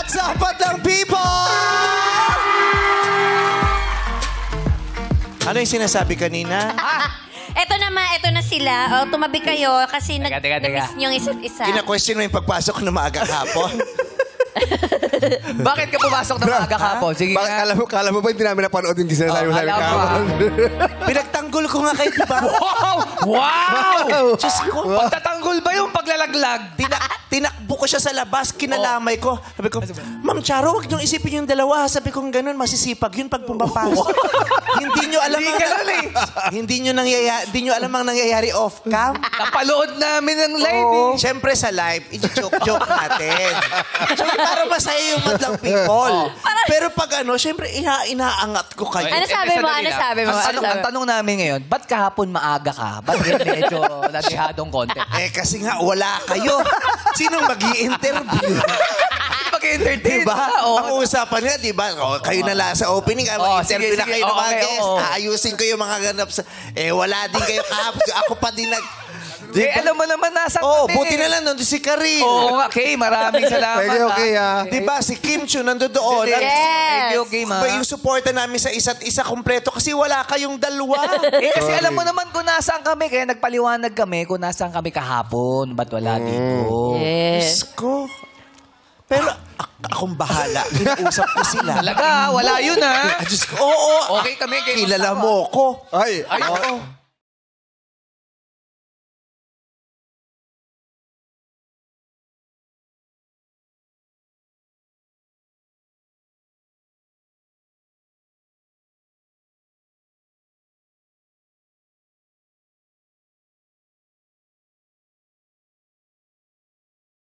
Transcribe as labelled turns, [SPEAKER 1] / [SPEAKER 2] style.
[SPEAKER 1] What's up, Batang People? Ano yung sinasabi kanina?
[SPEAKER 2] Eto na sila. O, tumabi kayo kasi
[SPEAKER 3] Teka.
[SPEAKER 2] nag-miss nyo yung isa't isa.
[SPEAKER 1] Kina-question mo yung pagpasok na maaga hapon.
[SPEAKER 3] Bakit ka pumasok na maaga kapon? Sige
[SPEAKER 4] Bakit
[SPEAKER 3] nga.
[SPEAKER 4] kala mo ba hindi namin napanood yung sinasabi mo namin
[SPEAKER 3] alam ko,
[SPEAKER 4] kahapon?
[SPEAKER 1] Pinagtanggol ko nga kayo, di ba?
[SPEAKER 3] Wow! Wow!
[SPEAKER 1] Diyos ko.
[SPEAKER 3] Pagtatanggol ba yung paglalaglag?
[SPEAKER 1] Tinakbo ko siya sa labas, kinalamay ko. Sabi ko, Ma'am Charo, huwag niyong isipin yung dalawa. Sabi ko, ganun, masisipag yun pag pumapasok. Hindi niyo alam hindi niyo alam ang nangyayari off-cam.
[SPEAKER 3] Napalood namin ng live eh.
[SPEAKER 1] Siyempre sa live, i-joke natin. So, para masaya yung madlang people. Pero pag siyempre, inaangat ko kayo.
[SPEAKER 2] Ano sabi mo? Ano sabi mo?
[SPEAKER 3] Ang tanong namin ngayon, ba't kahapon maaga ka? Ba't medyo nadihadong konti?
[SPEAKER 1] Kasi nga, wala kayo. Sinong mag-i-interview?
[SPEAKER 3] Mag-entertain.
[SPEAKER 1] Diba?
[SPEAKER 3] Oo.
[SPEAKER 1] Ang usapan nga, diba? Kayo na lang sa opening. Mag-interview na kayo ng mga guests. Aayusin ko yung mga ganap sa... wala din kayo kahapon. Ako pa din
[SPEAKER 3] Alam mo naman, nasa
[SPEAKER 1] buti na lang nandun si Karin.
[SPEAKER 3] Oo nga, Kay. Maraming salamat.
[SPEAKER 4] Okay.
[SPEAKER 1] Diba? Si Kim Chu nandun doon.
[SPEAKER 2] Yes.
[SPEAKER 3] Thank you, Kay, ma.
[SPEAKER 1] Yung suporta namin sa isa't isa kompleto kasi wala kayong dalawa.
[SPEAKER 3] Kasi alam mo naman kung nasaan kami. Kaya nagpaliwanag kami kung nasaan kami kahapon. Ba't wala dito?
[SPEAKER 2] Yes.
[SPEAKER 1] Diyos ko. Pero akong bahala. Kinausap ko sila.
[SPEAKER 3] Talaga, wala yun ha.
[SPEAKER 1] Diyos ko. Oo.
[SPEAKER 3] Okay kami. Kay
[SPEAKER 1] Kilala mo ko.
[SPEAKER 4] Ay,
[SPEAKER 3] Ay,